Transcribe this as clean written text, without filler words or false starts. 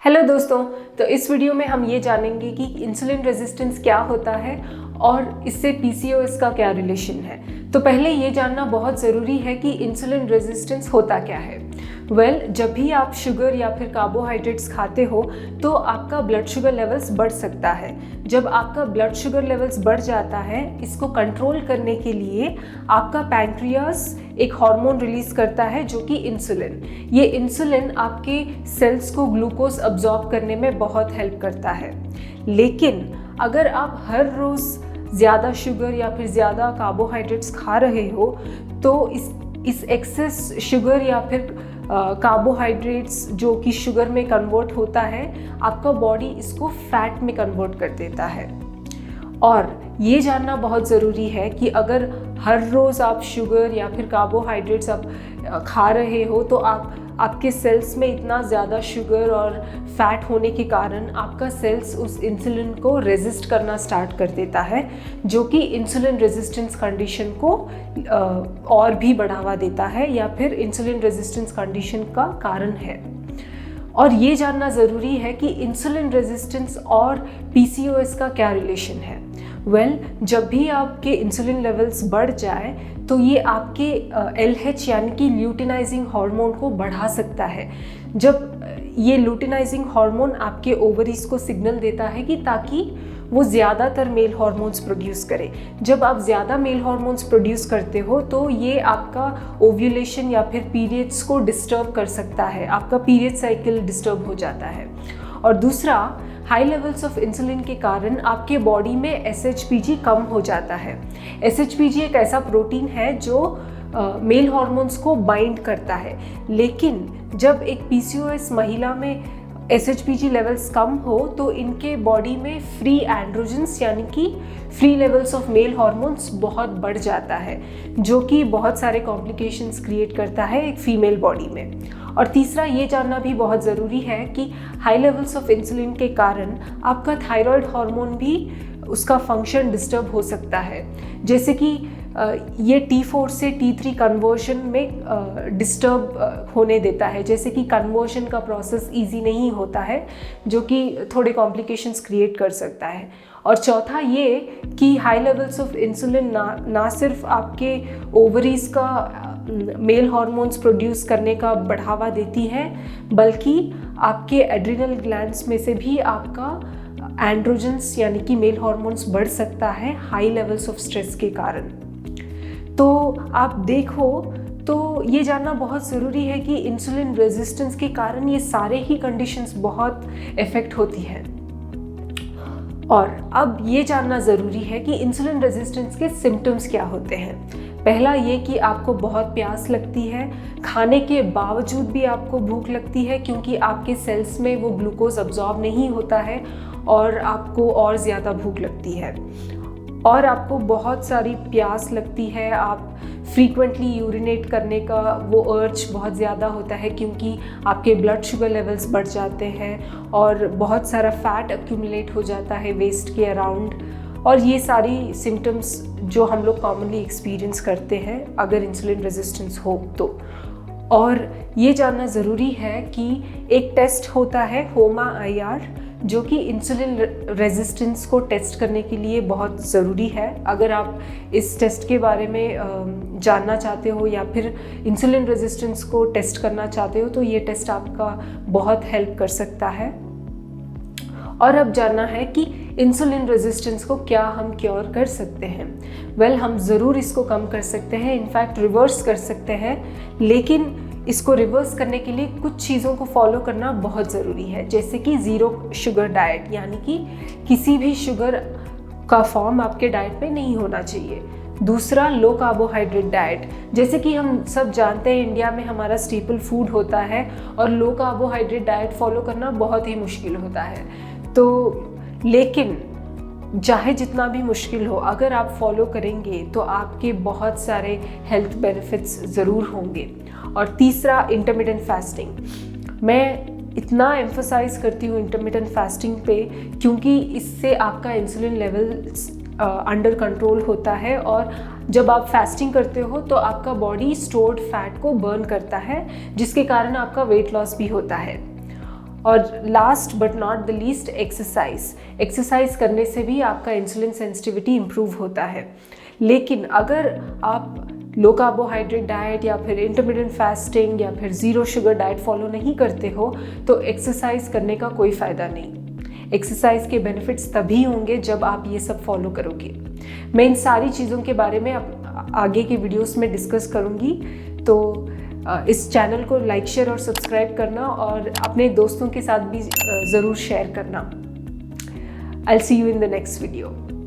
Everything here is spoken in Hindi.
हेलो दोस्तों, तो इस वीडियो में हम ये जानेंगे कि इंसुलिन रेजिस्टेंस क्या होता है और इससे पीसीओएस का क्या रिलेशन है। तो पहले ये जानना बहुत ज़रूरी है कि इंसुलिन रेजिस्टेंस होता क्या है। जब भी आप शुगर या फिर कार्बोहाइड्रेट्स खाते हो तो आपका ब्लड शुगर लेवल्स बढ़ सकता है। जब आपका ब्लड शुगर लेवल्स बढ़ जाता है, इसको कंट्रोल करने के लिए आपका पैंक्रियास एक हार्मोन रिलीज करता है जो कि इंसुलिन। ये इंसुलिन आपके सेल्स को ग्लूकोज अब्जॉर्ब करने में बहुत हेल्प करता है। लेकिन अगर आप हर रोज़ ज़्यादा शुगर या फिर ज़्यादा कार्बोहाइड्रेट्स खा रहे हो तो इस एक्सेस शुगर या फिर कार्बोहाइड्रेट्स जो कि शुगर में कन्वर्ट होता है, आपका बॉडी इसको फैट में कन्वर्ट कर देता है। और ये जानना बहुत ज़रूरी है कि अगर हर रोज़ आप शुगर या फिर कार्बोहाइड्रेट्स आप खा रहे हो तो आपके सेल्स में इतना ज़्यादा शुगर और फैट होने के कारण आपका सेल्स उस इंसुलिन को रेजिस्ट करना स्टार्ट कर देता है, जो कि इंसुलिन रेजिस्टेंस कंडीशन को और भी बढ़ावा देता है या फिर इंसुलिन रेजिस्टेंस कंडीशन का कारण है। और ये जानना ज़रूरी है कि इंसुलिन रेजिस्टेंस और पीसीओएस का क्या रिलेशन है। जब भी आपके इंसुलिन लेवल्स बढ़ जाए तो ये आपके LH यानी कि ल्यूटिनाइजिंग हार्मोन को बढ़ा सकता है। जब ये ल्यूटिनाइजिंग हार्मोन आपके ओवरीज को सिग्नल देता है कि ताकि वो ज़्यादातर मेल हार्मोन्स प्रोड्यूस करे। जब आप ज़्यादा मेल हार्मोन्स प्रोड्यूस करते हो तो ये आपका ओव्यूलेशन या फिर पीरियड्स को डिस्टर्ब कर सकता है, आपका पीरियड साइकिल डिस्टर्ब हो जाता है। और दूसरा, हाई लेवल्स ऑफ इंसुलिन के कारण आपके बॉडी में SHBG कम हो जाता है। SHBG एक ऐसा प्रोटीन है जो मेल हार्मोन्स को बाइंड करता है। लेकिन जब एक PCOS महिला में SHBG लेवल्स कम हो तो इनके बॉडी में फ्री एंड्रोजन्स यानी कि free levels of male hormones बहुत बढ़ जाता है, जो कि बहुत सारे कॉम्प्लिकेशंस क्रिएट करता है एक फीमेल बॉडी में। और तीसरा, ये जानना भी बहुत ज़रूरी है कि हाई लेवल्स ऑफ इंसुलिन के कारण आपका थायराइड हार्मोन भी उसका फंक्शन डिस्टर्ब हो सकता है, जैसे कि ये T4 से T3 कन्वर्जन में डिस्टर्ब होने देता है। जैसे कि कन्वर्जन का प्रोसेस इजी नहीं होता है, जो कि थोड़े कॉम्प्लिकेशंस क्रिएट कर सकता है। और चौथा ये कि हाई लेवल्स ऑफ इंसुलिन ना सिर्फ आपके ओवरीज का मेल हार्मोन्स प्रोड्यूस करने का बढ़ावा देती है, बल्कि आपके एड्रिनल ग्लैंड्स में से भी आपका एंड्रोजन्स यानी कि मेल हार्मोन्स बढ़ सकता है हाई लेवल्स ऑफ स्ट्रेस के कारण। तो आप देखो तो ये जानना बहुत ज़रूरी है कि इंसुलिन रेजिस्टेंस के कारण ये सारे ही कंडीशंस बहुत इफ़ेक्ट होती हैं। और अब ये जानना ज़रूरी है कि इंसुलिन रेजिस्टेंस के सिम्टम्स क्या होते हैं। पहला ये कि आपको बहुत प्यास लगती है, खाने के बावजूद भी आपको भूख लगती है क्योंकि आपके सेल्स में वो ग्लूकोज अब्जॉर्ब नहीं होता है और आपको और ज़्यादा भूख लगती है। और आपको बहुत सारी प्यास लगती है, आप फ्रीक्वेंटली यूरिनेट करने का वो अर्ज बहुत ज़्यादा होता है क्योंकि आपके ब्लड शुगर लेवल्स बढ़ जाते हैं और बहुत सारा फैट एक्यूमुलेट हो जाता है वेस्ट के अराउंड। और ये सारी सिम्टम्स जो हम लोग कॉमनली एक्सपीरियंस करते हैं अगर इंसुलिन रेजिस्टेंस हो तो। और ये जानना ज़रूरी है कि एक टेस्ट होता है HOMA-IR, जो कि इंसुलिन रेजिस्टेंस को टेस्ट करने के लिए बहुत ज़रूरी है। अगर आप इस टेस्ट के बारे में जानना चाहते हो या फिर इंसुलिन रेजिस्टेंस को टेस्ट करना चाहते हो तो ये टेस्ट आपका बहुत हेल्प कर सकता है। और अब जानना है कि इंसुलिन रेजिस्टेंस को क्या हम क्योर कर सकते हैं। हम ज़रूर इसको कम कर सकते हैं, इनफैक्ट रिवर्स कर सकते हैं। लेकिन इसको रिवर्स करने के लिए कुछ चीज़ों को फॉलो करना बहुत ज़रूरी है, जैसे कि ज़ीरो शुगर डाइट, यानी कि किसी भी शुगर का फॉर्म आपके डाइट में नहीं होना चाहिए। दूसरा, लो कार्बोहाइड्रेट डाइट, जैसे कि हम सब जानते हैं इंडिया में हमारा स्टेपल फूड होता है और लो कार्बोहाइड्रेट डाइट फॉलो करना बहुत ही मुश्किल होता है। लेकिन चाहे जितना भी मुश्किल हो, अगर आप फॉलो करेंगे तो आपके बहुत सारे हेल्थ बेनिफिट्स ज़रूर होंगे। और तीसरा, इंटरमिटेंट फास्टिंग। मैं इतना एम्फसाइज करती हूँ इंटरमिटेंट फास्टिंग पे क्योंकि इससे आपका इंसुलिन लेवल्स अंडर कंट्रोल होता है और जब आप फास्टिंग करते हो तो आपका बॉडी स्टोर्ड फैट को बर्न करता है, जिसके कारण आपका वेट लॉस भी होता है। और last but not the least, exercise करने से भी आपका इंसुलिन सेंसिटिविटी इम्प्रूव होता है। लेकिन अगर आप लो कार्बोहाइड्रेट डाइट या फिर इंटरमिटेंट फास्टिंग या फिर ज़ीरो शुगर डाइट फॉलो नहीं करते हो तो एक्सरसाइज करने का कोई फ़ायदा नहीं। एक्सरसाइज के बेनिफिट्स तभी होंगे जब आप ये सब फॉलो करोगे। मैं इन सारी चीज़ों के बारे में आगे के वीडियोस में डिस्कस करूँगी, तो इस चैनल को लाइक शेयर और सब्सक्राइब करना और अपने दोस्तों के साथ भी ज़रूर शेयर करना। I'll see you in the next video.